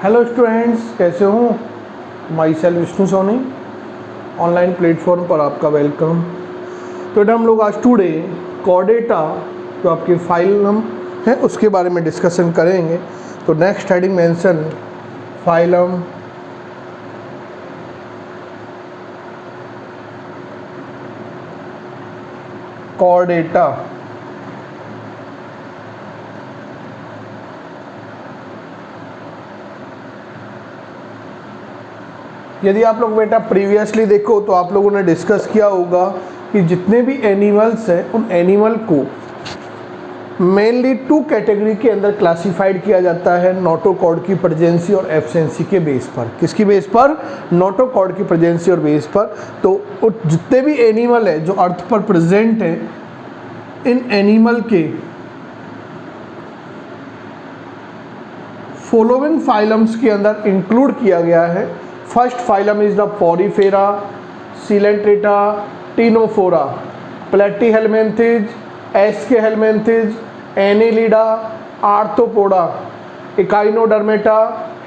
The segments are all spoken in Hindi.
हेलो स्टूडेंट्स, कैसे हो? Myself Vishnu Soni, online platform पर आपका वेलकम। तो बेटा हम लोग आज टुडे कॉर्डेटा जो आपकी फाइलम है उसके बारे में डिस्कशन करेंगे। तो next heading mention phylum Chordata. यदि आप लोग बेटा प्रीवियसली देखो तो आप लोगों ने डिस्कस किया होगा कि जितने भी एनिमल्स हैं उन एनिमल को मेनली टू कैटेगरी के अंदर क्लासिफाइड किया जाता है, नोटोकॉर्ड की प्रेजेंसी और एब्सेंसी के बेस पर। किसकी बेस पर? नोटोकॉर्ड की प्रेजेंसी और बेस पर। तो जितने भी एनिमल है जो अर्थ पर प्रेजेंट है, इन एनिमल के फॉलोइंग फाइलम्स के अंदर इंक्लूड किया गया है। First phylum is the Porifera, Coelenterata, Ctenophora, Platyhelminthes, Aschelminthes, Annelida, Arthropoda, Echinodermata,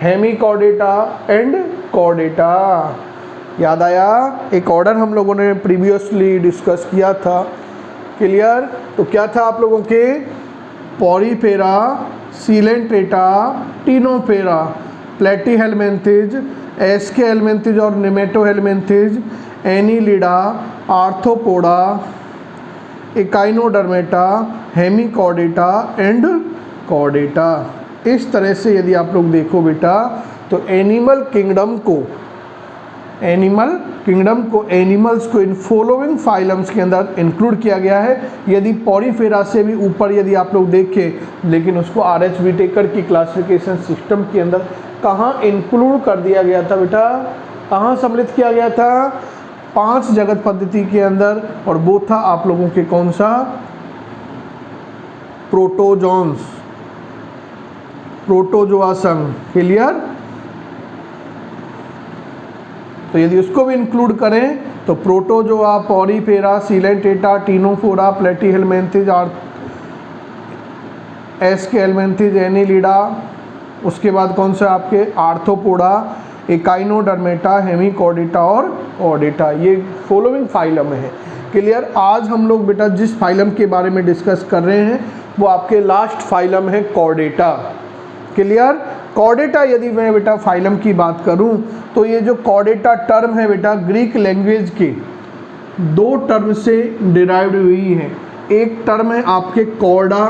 Hemichordata and Chordata. याद आया? एक ऑर्डर हम लोगों ने प्रीवियसली डिस्कस किया था। क्लियर? तो क्या था आप लोगों के? पोरीफेरा, सिलेंट्रेटा, टिनोफेरा, प्लेटीहेलमिन्थेज, एस्केहेलमिन्थेज और Nematohelminthes, Annelida, Arthropoda, Echinodermata, Hemichordata and Chordata. इस तरह से यदि आप लोग देखो बेटा तो एनिमल किंगडम को एनिमल्स को इन फॉलोइंग फाइलम्स के अंदर इंक्लूड किया गया है। यदि पोरीफेरा से भी ऊपर यदि आप लोग देखें, लेकिन उसको RH विटेकर की क्लासिफिकेशन सिस्टम के अंदर कहाँ इंक्लूड कर दिया गया था बेटा? कहाँ सम्मिलित किया गया था? 5 जगत पद्धति के अंदर, और वो था आप लोगों के कौन सा? प्रोटोजोन्स, प्रोटोजोआ संघ। क्लियर? तो यदि उसको भी इंक्लूड करें तो Protozoa, Porifera, Coelenterata, Ctenophora, Platyhelminthes, Aschelminthes, Annelida, उसके बाद कौन सा आपके? आर्थ्रोपोडा, इकाइनोडर्मेटा, हेमिकॉर्डेटा और कॉर्डेटा। ये फॉलोइंग फाइलम है। क्लियर? आज हम लोग बेटा जिस फाइलम के बारे में डिस्कस कर रहे हैं वो आपके लास्ट फाइलम है कॉर्डेटा। क्लियर? कॉर्डेटा यदि मैं बेटा फाइलम की बात करूं तो ये जो कॉर्डेटा टर्म है बेटा ग्रीक लैंग्वेज के 2 टर्म से डिराइव्ड हुई है। एक टर्म है आपके कॉर्डा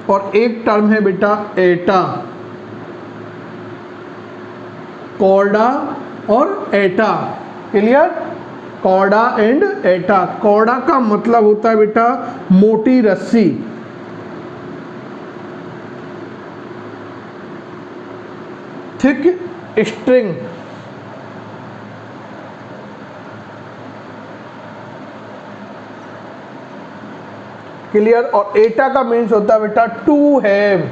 और एक टर्म है बेटा एटा। कॉर्डा और एटा। Clear? Chorda and Etah. Chorda का मतलब होता है बेटा मोटी रस्सी, थिक स्ट्रिंग। क्लियर? और एटा का मीन्स होता है बेटा टू हैव,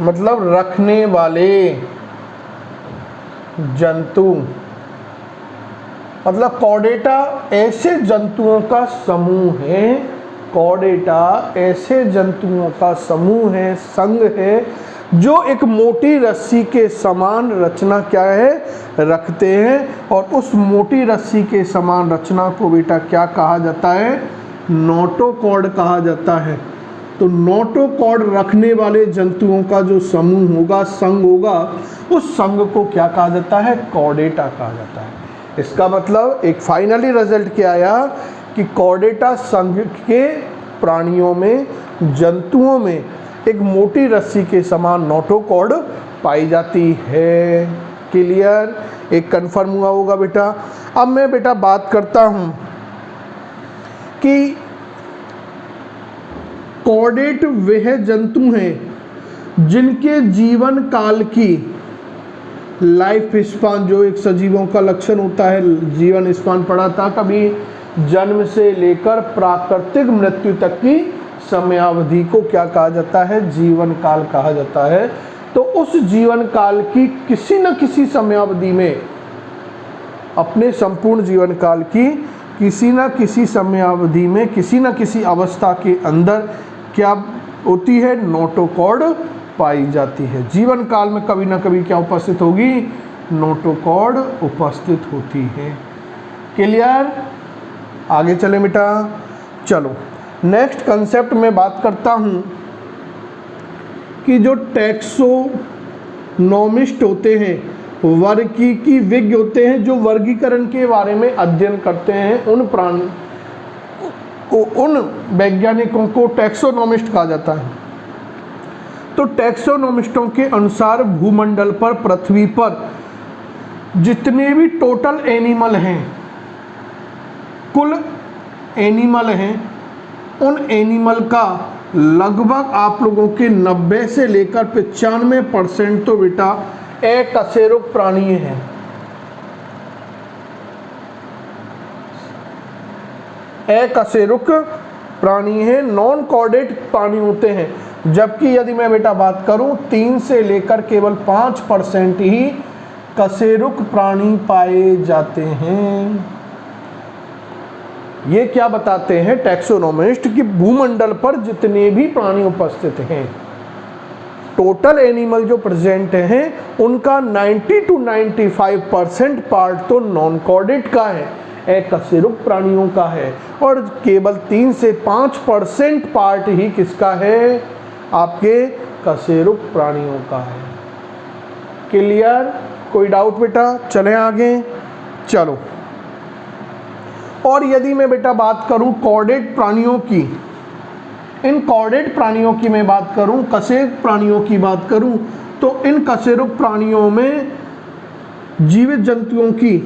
मतलब रखने वाले जंतु। मतलब कॉर्डेटा ऐसे जंतुओं का समूह है, कॉर्डेटा ऐसे जंतुओं का समूह है, संघ है, जो एक मोटी रस्सी के समान रचना क्या है? रखते हैं। और उस मोटी रस्सी के समान रचना को बेटा क्या कहा जाता है? नोटोकॉर्ड कहा जाता है। तो नोटोकॉर्ड रखने वाले जंतुओं का जो समूह होगा, संघ होगा, उस संघ को क्या कहा जाता है? कॉर्डेटा कहा जाता है। इसका मतलब एक फाइनली रिजल्ट क्या आया कि कॉर्डेटा संघ के प्राणियों में, जंतुओं में एक मोटी रस्सी के समान नोटोकॉर्ड पाई जाती है। क्लियर? एक कंफर्म हुआ होगा बेटा। अब मैं बेटा बात करता हूं कि कॉर्डेट वह जंतु हैं जिनके जीवन काल की लाइफ स्पान, जो एक सजीवों का लक्षण होता है, जीवन स्पान पढ़ा था कभी, जन्म से लेकर प्राकृतिक मृत्यु तक की समयावधि को क्या कहा जाता है? जीवन काल कहा जाता है। तो उस जीवन काल की किसी न किसी समयावधि में, अपने संपूर्ण जीवन काल की किसी न किसी समयावधि में, किसी न किसी अवस्था के अंदर क्या होती है, नोटोकॉर्ड पाई जाती है। जीवन काल में कभी ना कभी क्या उपस्थित होगी, नोटोकॉर्ड उपस्थित होती है। क्लियर? आगे चले बेटा। चलो नेक्स्ट कंसेप्ट में बात करता हूँ कि जो टैक्सोनॉमिस्ट होते हैं, वर्गीकीविज्ञ होते हैं, जो वर्गीकरण के बारे में अध्ययन करते हैं, उन वैज्ञानिकों को टैक्सोनॉमिस्ट कहा जाता है। तो टैक्सोनॉमिस्टों के अनुसार भूमंडल पर, पृथ्वी पर जितने भी टोटल एनिमल हैं, कुल एनिमल हैं, उन एनिमल का लगभग आप लोगों के 90 से लेकर 95% तो बेटा अकशेरुक प्राणी हैं। अकशेरुक प्राणी हैं, नॉन कॉर्डेट प्राणी होते हैं। जबकि यदि मैं बेटा बात करूं 3 से लेकर केवल 5% ही कशेरुक प्राणी पाए जाते हैं। ये क्या बताते हैं टैक्सोनॉमिस्ट कि भूमंडल पर जितने भी प्राणी उपस्थित हैं, टोटल एनिमल जो प्रेजेंट हैं, उनका 90 to 95% पार्ट तो नॉन कॉर्डेट का है, अकशेरुक प्राणियों का है, और केवल 3 से 5% पार्ट ही किसका है, आपके कशेरुक प्राणियों का है। क्लियर? कोई डाउट बेटा? चलें आगे। चलो, और यदि मैं बेटा बात करूं कॉर्डेट प्राणियों की, इन कॉर्डेट प्राणियों की मैं बात करूं, कशेरुक प्राणियों की बात करूं, तो इन कशेरुक प्राणियों में जीवित जंतुओं की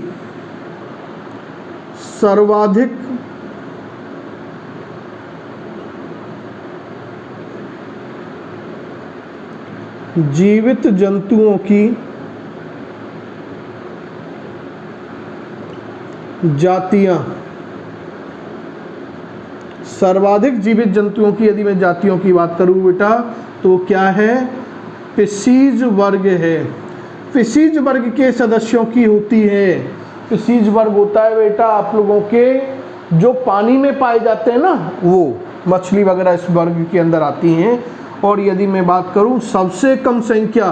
सर्वाधिक जीवित जंतुओं की जातियां, सर्वाधिक जीवित जंतुओं की यदि मैं जातियों की बात करूं बेटा, तो क्या है, फिशीज वर्ग है। फिशीज वर्ग के सदस्यों की होती है, फिशीज वर्ग होता है बेटा आप लोगों के जो पानी में पाए जाते हैं ना, वो मछली वगैरह इस वर्ग के अंदर आती हैं। और यदि मैं बात करूं सबसे कम संख्या,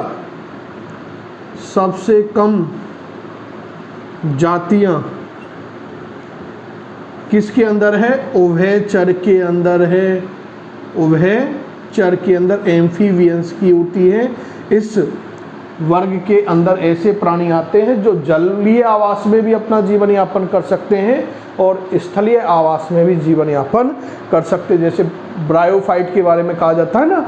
सबसे कम जातियां किसके अंदर है, उभयचर के अंदर है। उभयचर के अंदर एम्फीबियंस की होती है। इस वर्ग के अंदर ऐसे प्राणी आते हैं जो जलीय आवास में भी अपना जीवन यापन कर सकते हैं और स्थलीय आवास में भी जीवन यापन कर सकते हैं। जैसे ब्रायोफाइट के बारे में कहा जाता है ना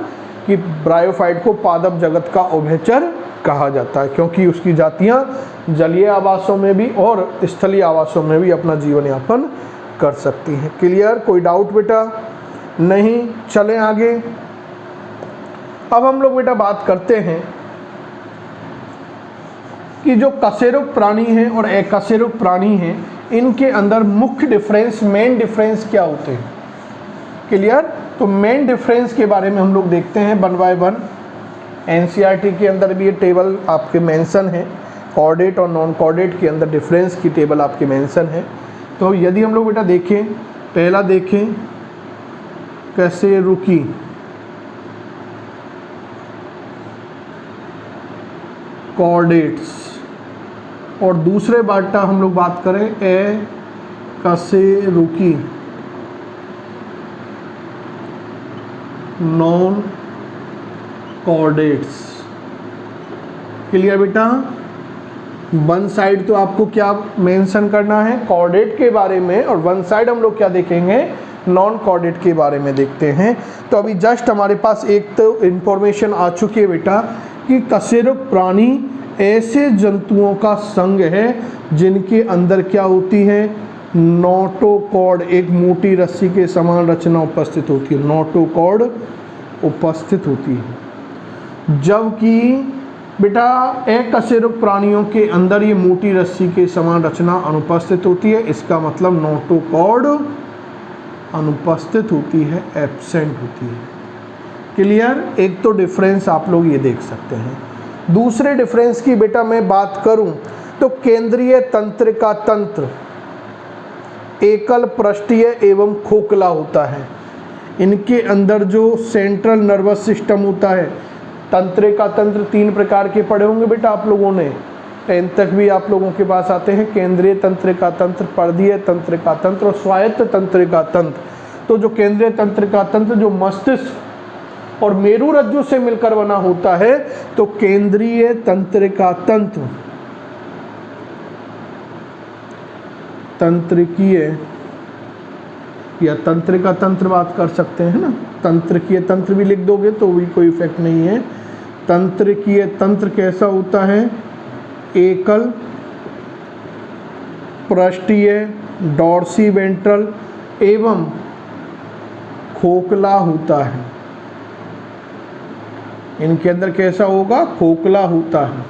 कि ब्रायोफाइट को पादप जगत का उभयचर कहा जाता है, क्योंकि उसकी जातियां जलीय आवासों में भी और स्थलीय आवासों में भी अपना जीवन यापन कर सकती हैं। क्लियर? कोई डाउट बेटा? नहीं। चलें आगे। अब हम लोग बेटा बात करते हैं कि जो कशेरुक प्राणी हैं और अकशेरुक प्राणी हैं, इनके अंदर मुख्य डिफरेंस, मेन डिफरेंस क्या होते हैं। क्लियर? तो मेन डिफरेंस के बारे में हम लोग देखते हैं 1 by 1। एनसीईआरटी के अंदर भी ये टेबल आपके मेंशन है, कॉर्डेट और नॉन कॉर्डेट के अंदर डिफरेंस की टेबल आपके मेंशन है। तो यदि हम लोग बेटा देखें, पहला देखें कशेरुकी, कॉर्डेट्स, और दूसरे बाटा हम लोग बात करें अकशेरुकी, नॉन कॉर्डेट्स। क्लियर बेटा? वन साइड तो आपको क्या मेंशन करना है, कॉर्डेट के बारे में, और वन साइड हम लोग क्या देखेंगे, नॉन कॉर्डेट के बारे में देखते हैं। तो अभी जस्ट हमारे पास एक तो इंफॉर्मेशन आ चुकी है बेटा कि कशेरुक प्राणी ऐसे जंतुओं का संघ है जिनके अंदर क्या होती है, नोटोकॉर्ड, एक मोटी रस्सी के समान रचना उपस्थित होती है, नोटोकॉर्ड उपस्थित होती है। जबकि बेटा अकशेरुक प्राणियों के अंदर ये मोटी रस्सी के समान रचना अनुपस्थित होती है। इसका मतलब नोटोकॉर्ड अनुपस्थित होती है, एब्सेंट होती है। क्लियर? एक तो डिफरेंस आप लोग ये देख सकते हैं। दूसरे डिफरेंस की बेटा मैं बात करूं तो केंद्रीय तंत्र का तंत्र एकल पृष्ठीय एवं खोखला होता है। इनके अंदर जो सेंट्रल नर्वस सिस्टम होता है, तंत्रिका तंत्र 3 प्रकार के पढ़े होंगे बेटा आप लोगों ने, 10 तक भी आप लोगों के पास आते हैं, केंद्रीय तंत्रिका तंत्र, पर्दीय तंत्रिका तंत्र और स्वायत्त तंत्रिका तंत्र। तो जो केंद्रीय तंत्रिका तंत्र जो मस्तिष्क और मेरुरज्जु से मिलकर बना होता है, तो केंद्रीय तंत्रिका तंत्र, तंत्रिकीय या तंत्रिका तंत्र बात कर सकते हैं ना, तंत्रिकीय तंत्र भी लिख दोगे तो भी कोई इफेक्ट नहीं है। तंत्रिकीय तंत्र कैसा होता है? एकल, पृष्ठीय, डॉर्सी वेंट्रल एवं खोखला होता है। इनके अंदर कैसा होगा? खोखला होता है।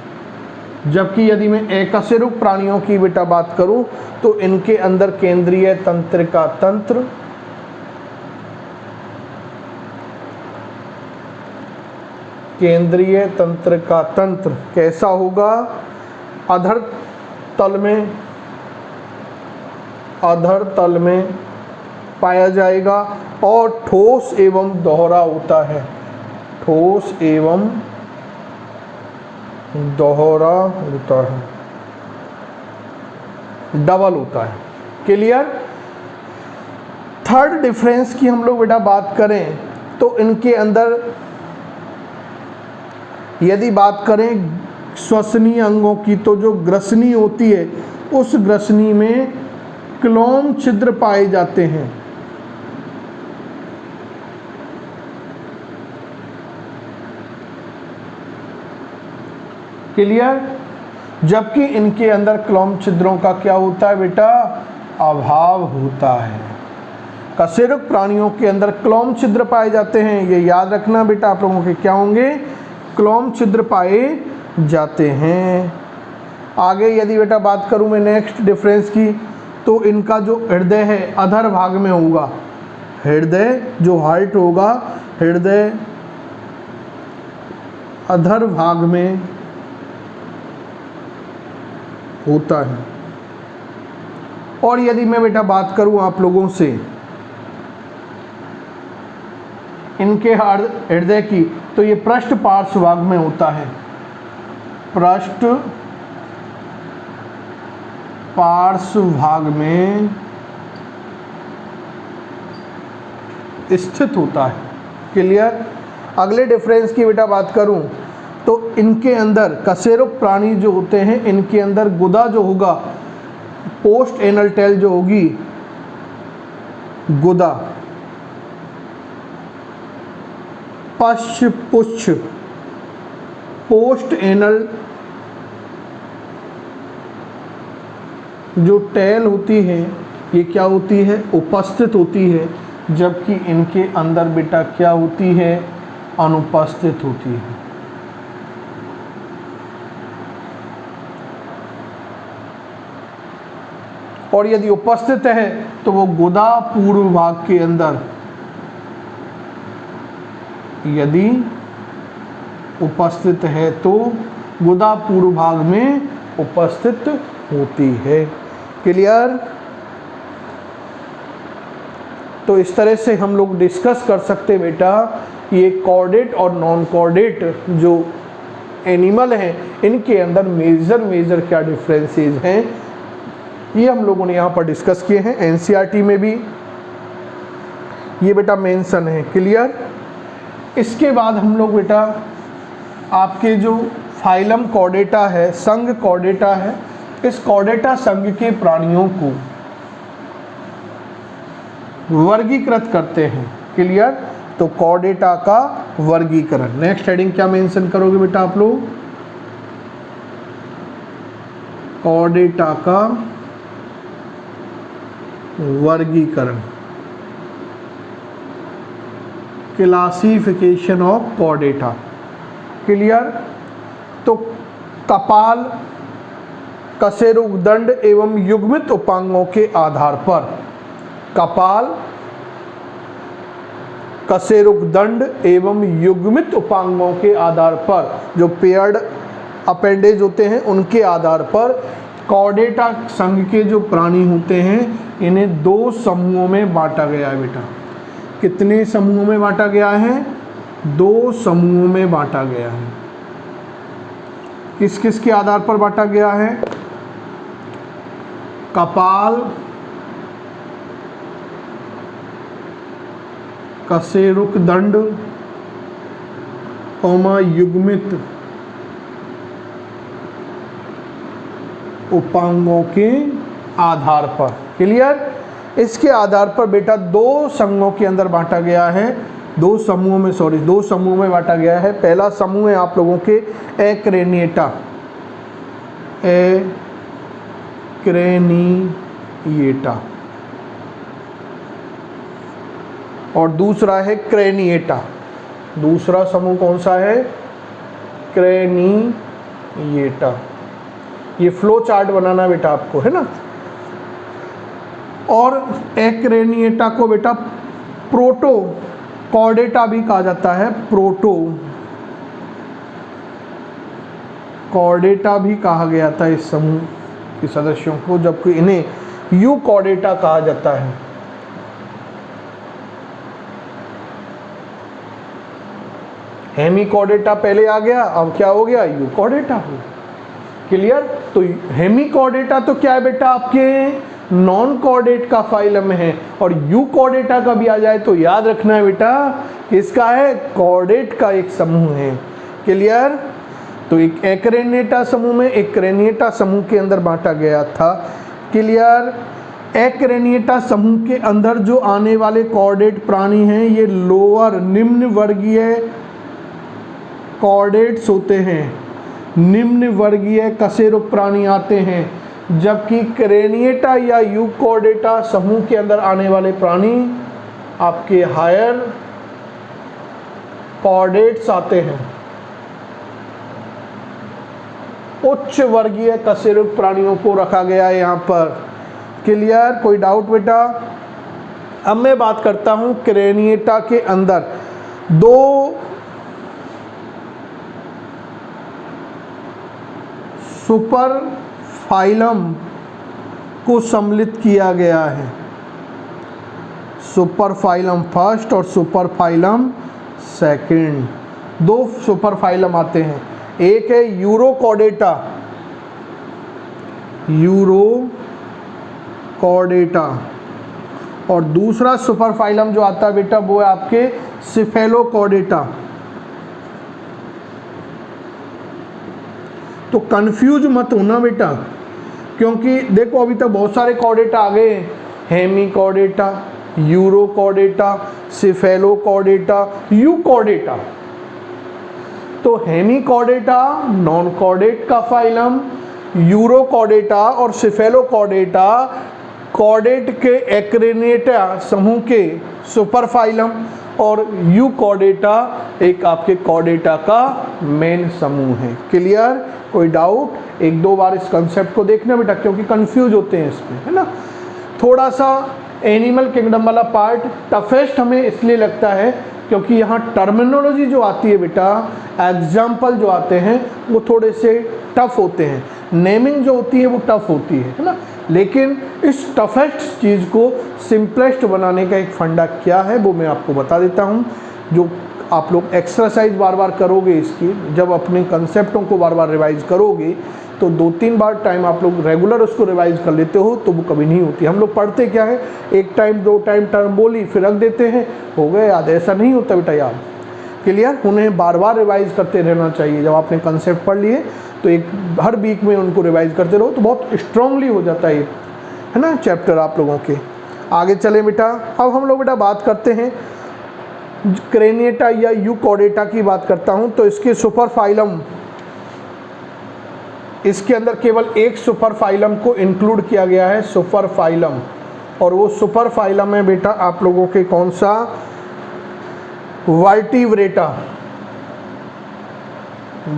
जबकि यदि मैं एकशेरुक प्राणियों की बेटा बात करूं तो इनके अंदर केंद्रीय तंत्रिका तंत्र, केंद्रीय तंत्रिका तंत्र कैसा होगा? अधर तल में पाया जाएगा और ठोस एवं दोहरा होता है, ठोस एवं दोहरा होता है, डबल होता है। क्लियर? थर्ड डिफरेंस की हम लोग बेटा बात करें तो इनके अंदर यदि बात करें श्वसनीय अंगों की, तो जो ग्रसनी होती है उस ग्रसनी में क्लोम छिद्र पाए जाते हैं। क्लियर? जबकि इनके अंदर क्लोम छिद्रों का क्या होता है बेटा? अभाव होता है। कशेरुक प्राणियों के अंदर क्लोम छिद्र पाए जाते हैं, ये याद रखना बेटा आप लोगों के क्या होंगे? क्लोम छिद्र पाए जाते हैं। आगे यदि बेटा बात करूं मैं नेक्स्ट डिफरेंस की, तो इनका जो हृदय है अधर भाग में होगा, हृदय जो हार्ट होगा, हृदय अधर भाग में होता है। और यदि मैं बेटा बात करूं आप लोगों से इनके हृदय की, तो ये पृष्ठ पार्श्व भाग में होता है, पृष्ठ पार्श्व भाग में स्थित होता है। क्लियर? अगले डिफरेंस की बेटा बात करूं तो इनके अंदर कशेरुक प्राणी जो होते हैं, इनके अंदर गुदा जो होगा, पोस्ट एनल टेल जो होगी, गुदा, पश्चपुच्छ, पोस्ट एनल जो टेल होती है, ये क्या होती है? उपस्थित होती है। जबकि इनके अंदर बेटा क्या होती है? अनुपस्थित होती है। और यदि उपस्थित है तो वो गुदा पूर्व भाग के अंदर, यदि उपस्थित है तो गुदा पूर्व भाग में उपस्थित होती है। क्लियर? तो इस तरह से हम लोग डिस्कस कर सकते हैं बेटा ये कॉर्डेट और नॉन कॉर्डेट जो एनिमल हैं, इनके अंदर मेजर क्या डिफरेंसेस हैं, ये हम लोगों ने यहाँ पर डिस्कस किए हैं। एनसीईआरटी में भी ये बेटा मेंशन है। क्लियर? इसके बाद हम लोग बेटा आपके जो फाइलम कॉर्डेटा है, संघ कॉर्डेटा है, इस कॉर्डेटा संघ के प्राणियों को वर्गीकृत करते हैं। क्लियर? तो कॉर्डेटा का वर्गीकरण, नेक्स्ट हेडिंग क्या मेंशन करोगे बेटा आप लोग? कॉर्डेटा का वर्गीकरण, क्लासिफिकेशन ऑफ कॉर्डेटा। क्लियर? तो कपाल, कशेरुकदंड एवं युग्मित उपांगों के आधार पर, कपाल, कशेरुकदंड एवं युग्मित उपांगों के आधार पर, जो पेयर्ड अपेंडेज होते हैं उनके आधार पर कॉर्डेटा संघ के जो प्राणी होते हैं इन्हें 2 समूहों में बांटा गया है बेटा। कितने समूहों में बांटा गया है? 2 समूहों में बांटा गया है। किस किस के आधार पर बांटा गया है? कपाल, कशेरुक दंड, युग्मित उपांगों के आधार पर। क्लियर? इसके आधार पर बेटा 2 संघों के अंदर बांटा गया है, 2 समूहों में, सॉरी 2 समूहों में बांटा गया है। पहला समूह है आप लोगों के एक्रेनिएटा, एक्रेनिएटा, और दूसरा है क्रेनिएटा। दूसरा समूह कौन सा है? क्रेनिएटा। ये फ्लो चार्ट बनाना बेटा आपको, है ना। और एक्रेनिएटा को बेटा प्रोटो कॉर्डेटा भी कहा जाता है, प्रोटो कॉर्डेटा भी कहा गया था इस समूह के सदस्यों को, जबकि इन्हें यू कॉर्डेटा कहा जाता है। हेमी कॉर्डेटा पहले आ गया, अब क्या हो गया? यू कॉर्डेटा हो गया। क्लियर? तो हेमी कॉर्डेटा तो क्या है बेटा? आपके नॉन कॉर्डेट का फाइलम है, और यू कॉर्डेटा का भी आ जाए तो याद रखना है बेटा किसका है? कॉर्डेट का एक समूह है। क्लियर? तो एक एक्रेनिएटा समूह में, एक क्रेनिएटा समूह के अंदर बांटा गया था। क्लियर? एक्रेनिएटा समूह के अंदर जो आने वाले कॉर्डेट प्राणी हैं ये लोअर निम्न वर्गीय कॉर्डेट्स होते हैं, निम्न वर्गीय कशेरुक प्राणी आते हैं, जबकि क्रेनिएटा या यूकॉर्डेटा समूह के अंदर आने वाले प्राणी आपके हायर कॉर्डेट्स आते हैं, उच्च वर्गीय कशेरुक प्राणियों को रखा गया है यहाँ पर। क्लियर? कोई डाउट बेटा? अब मैं बात करता हूं क्रेनिएटा के अंदर 2 सुपर फाइलम को सम्मिलित किया गया है, सुपर फाइलम फर्स्ट और super phylum second. 2 super phylum आते हैं, एक है यूरोकॉर्डेटा, यूरोकॉर्डेटा, और दूसरा सुपर फाइलम जो आता है बेटा वो है आपके सिफेलोकॉर्डेटा। तो कंफ्यूज मत होना बेटा, क्योंकि देखो अभी तक बहुत सारे कॉर्डेटा आ गए, हेमीकॉर्डेटा, यूरोकॉर्डेटा, सिफेलोकॉर्डेटा, यूकॉर्डेटा। तो हेमीकॉर्डेटा नॉन कॉर्डेट का फाइलम, यूरोकॉर्डेटा और सिफेलोकॉर्डेटा कॉर्डेट के एक्रेनिएटा समूह के सुपर फाइलम, और यूकॉर्डेटा एक आपके कॉर्डेटा का मेन समूह है। क्लियर? कोई डाउट? 1-2 बार इस कंसेप्ट को देखना बेटा, क्योंकि कंफ्यूज होते हैं इसमें, है ना। थोड़ा सा एनिमल किंगडम वाला पार्ट टफेस्ट हमें इसलिए लगता है क्योंकि यहाँ टर्मिनोलॉजी जो आती है बेटा, एग्जाम्पल जो आते हैं वो थोड़े से टफ होते हैं, नेमिंग जो होती है वो टफ होती है ना। लेकिन इस टफेस्ट चीज़ को सिंपलेस्ट बनाने का एक फंडा क्या है वो मैं आपको बता देता हूँ। जो आप लोग एक्सरसाइज बार बार करोगे इसकी, जब अपने कंसेप्टों को बार बार रिवाइज करोगे तो 2-3 बार टाइम आप लोग रेगुलर उसको रिवाइज कर लेते हो तो वो कभी नहीं होती। हम लोग पढ़ते क्या है, 1 टाइम 2 टाइम टर्म बोली फिर रख देते हैं, हो गए याद, ऐसा नहीं होता बेटा याद। क्लियर? उन्हें बार बार रिवाइज करते रहना चाहिए। जब आपने कंसेप्ट पढ़ लिए तो एक हर वीक में उनको रिवाइज करते रहो तो बहुत स्ट्रांगली हो जाता है ना चैप्टर आप लोगों के। आगे चलें बेटा, अब हम लोग बेटा बात करते हैं क्रेनिएटा या यूकॉर्डेटा की बात करता हूं। तो इसके सुपर फाइलम, इसके अंदर केवल एक सुपर फाइलम को इंक्लूड किया गया है, सुपर फाइलम, और वो सुपर फाइलम है बेटा आप लोगों के कौन सा, vertebrata.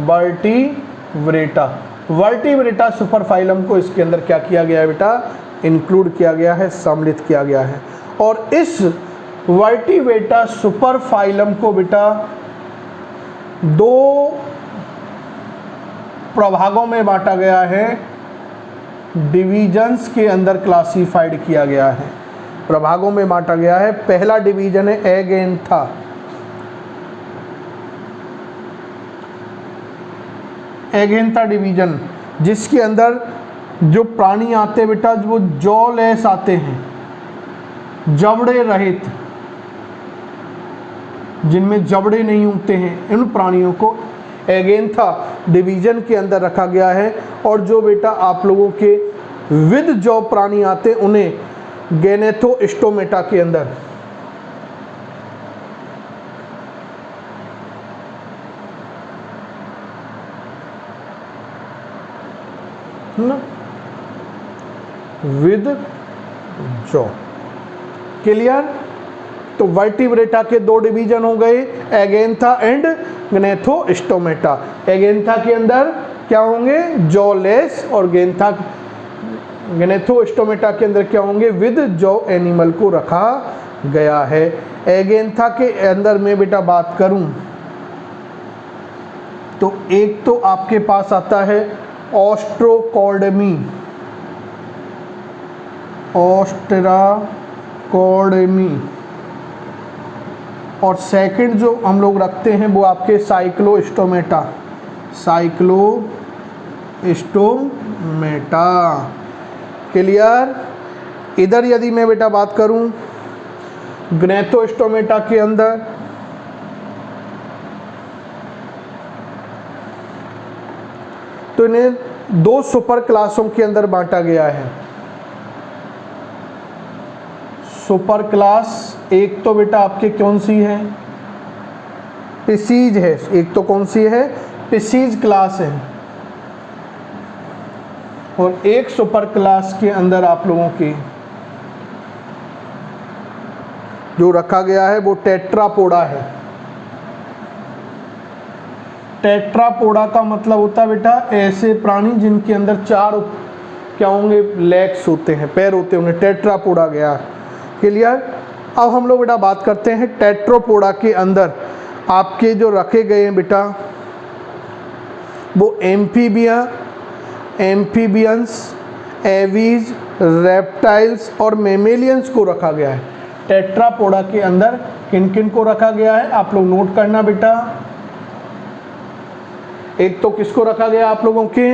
Vertebrata, vertebrata super phylum को इसके अंदर क्या किया गया है बेटा, इंक्लूड किया गया है, सम्मिलित किया गया है। और इस वर्टिब्रेटा सुपर फाइलम को बेटा 2 प्रभागों में बांटा गया है, डिविजन्स के अंदर क्लासिफाइड किया गया है। प्रभागों में बांटा गया है। पहला डिवीजन है एगेंथा। एगेंथा डिवीजन, जिसके अंदर जो प्राणी आते हैं बेटा वो जॉलेस आते हैं, जबड़े रहित, जिनमें जबड़े नहीं उगते हैं, इन प्राणियों को एगेंथा डिवीजन के अंदर रखा गया है। और जो बेटा आप लोगों के विद जॉ प्राणी आते हैं उन्हें गैनेथोस्टोमेटा के अंदर, विद जॉ। क्लियर? तो वर्टिब्रेटा के दो डिवीजन हो गए, एगेंथा एंड गैनेथोस्टोमेटा। एगेंथा के अंदर क्या होंगे? जॉलेस, और गैनेथोस्टोमेटा के अंदर क्या होंगे? विद जॉ एनिमल को रखा गया है। एगेंथा के अंदर मैं बेटा बात करूं तो एक तो आपके पास आता है ऑस्ट्रोकॉर्डेमी, ऑस्ट्राकॉर्डेमी, और सेकंड जो हम लोग रखते हैं वो आपके साइक्लोस्टोमेटा, साइक्लोस्टोमेटा। क्लियर? इधर यदि मैं बेटा बात करूं गैनेथोस्टोमेटा के अंदर, तो इन्हें दो सुपर क्लासों के अंदर बांटा गया है। सुपर क्लास एक तो बेटा आपके कौन सी है? पिसीज है। एक तो कौन सी है? पिसीज क्लास है। और एक सुपर क्लास के अंदर आप लोगों की जो रखा गया है वो टेट्रापोडा है। टेट्रापोडा का मतलब होता है बेटा ऐसे प्राणी जिनके अंदर चार क्या होंगे? लेग्स होते हैं, पैर होते होंगे, टेट्रापोडा गया। क्लियर? अब हम लोग बेटा बात करते हैं टेट्रापोडा के अंदर आपके जो रखे गए हैं बेटा वो एम्फीबियंस, एवीज, रेप्टाइल्स और मेमेलियंस को रखा गया है। टेट्रापोडा के अंदर किन किन को रखा गया है आप लोग नोट करना बेटा। एक तो किसको रखा गया आप लोगों के?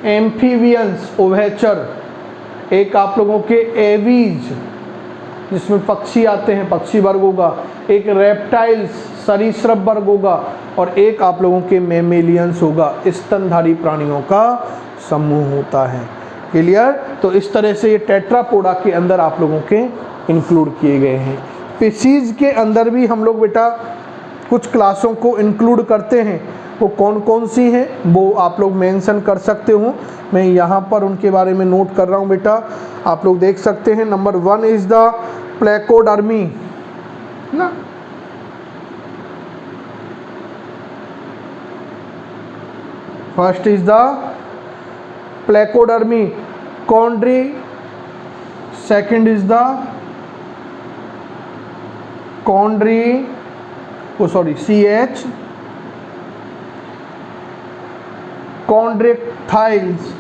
एम्फीबियंस, उभयचर। एक आप लोगों के एवीज, जिसमें पक्षी आते हैं, पक्षी वर्ग होगा। एक रेप्टाइल्स, सरीसृप वर्ग होगा। और एक आप लोगों के मेमेलियंस होगा, स्तनधारी प्राणियों का समूह होता है। क्लियर? तो इस तरह से ये टेट्रापोडा के अंदर आप लोगों के इंक्लूड किए गए हैं। स्पीशीज के अंदर भी हम लोग बेटा कुछ क्लासों को इंक्लूड करते हैं। वो कौन कौन सी हैं वो आप लोग मेंशन कर सकते हो। मैं यहाँ पर उनके बारे में नोट कर रहा हूँ बेटा, आप लोग देख सकते हैं। नंबर 1 इज द प्लेकोडर्मी ना, first is the Placodermi Chondri, second is the Chondri CH Chondrichthyes.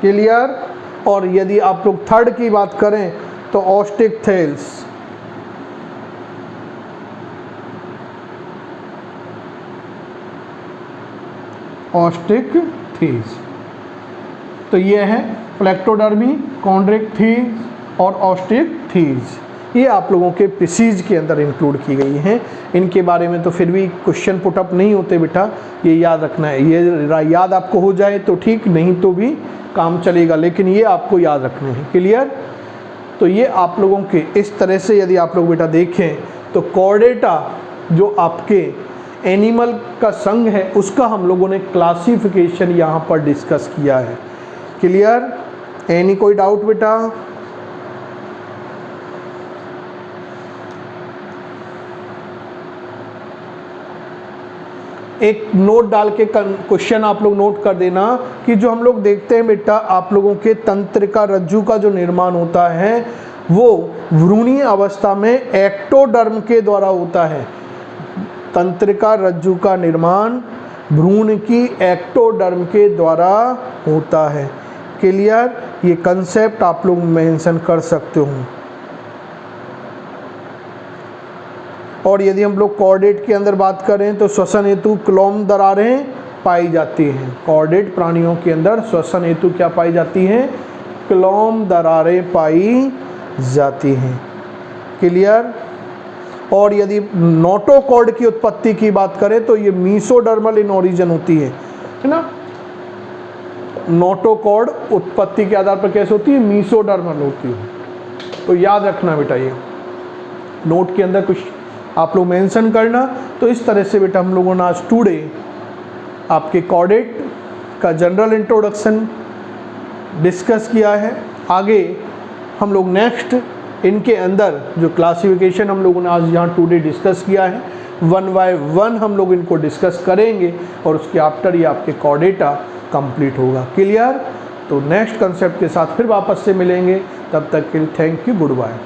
Clear? और यदि आप लोग थर्ड की बात करें तो ऑस्टिकथेल्स। ऑस्टिकथीज। तो ये है प्लेक्टोडर्मी, कॉन्ड्रेक्टाइल्स और ऑस्टिकथीज। ये आप लोगों के स्पीशीज के अंदर इंक्लूड की गई हैं। इनके बारे में तो फिर भी क्वेश्चन पुटअप नहीं होते बेटा, ये याद रखना है। ये याद आपको हो जाए तो ठीक, नहीं तो भी काम चलेगा, लेकिन ये आपको याद रखने हैं। क्लियर? तो ये आप लोगों के इस तरह से यदि आप लोग बेटा देखें तो कॉर्डेटा जो आपके एनिमल का संघ है उसका हम लोगों ने क्लासिफिकेशन यहाँ पर डिस्कस किया है। क्लियर? एनी कोई डाउट बेटा? एक नोट डाल के क्वेश्चन आप लोग नोट कर देना कि जो हम लोग देखते हैं बेटा आप लोगों के तंत्रिका रज्जु का जो निर्माण होता है वो भ्रूणीय अवस्था में एक्टोडर्म के द्वारा होता है। तंत्रिका रज्जु का निर्माण भ्रूण की एक्टोडर्म के द्वारा होता है। क्लियर, ये कंसेप्ट आप लोग मेंशन कर सकते हो। और यदि हम लोग कॉर्डेट के अंदर बात करें तो श्वसन हेतु क्लोम दरारें पाई जाती हैं। कॉर्डेट प्राणियों के अंदर श्वसन हेतु क्या पाई जाती हैं? क्लोम दरारें पाई जाती हैं। क्लियर। और यदि नोटोकॉर्ड की उत्पत्ति की बात करें तो ये मीसोडर्मल इन ओरिजिन होती है ना। नोटोकॉर्ड उत्पत्ति के आधार पर कैसे होती है? मीसोडर्मल होती है। तो याद रखना बेटा, ये नोट के अंदर कुछ आप लोग मेंशन करना। तो इस तरह से बेटा हम लोगों ने आज टुडे आपके कॉर्डेट का जनरल इंट्रोडक्शन डिस्कस किया है। आगे हम लोग नेक्स्ट इनके अंदर जो क्लासिफिकेशन हम लोगों ने आज यहाँ टुडे डिस्कस किया है, 1 बाय 1 हम लोग इनको डिस्कस करेंगे और उसके आफ्टर ये आपके कॉर्डेटा कंप्लीट होगा। क्लियर। तो नेक्स्ट कंसेप्ट के साथ फिर वापस से मिलेंगे, तब तक के लिए थैंक यू, गुड बाय।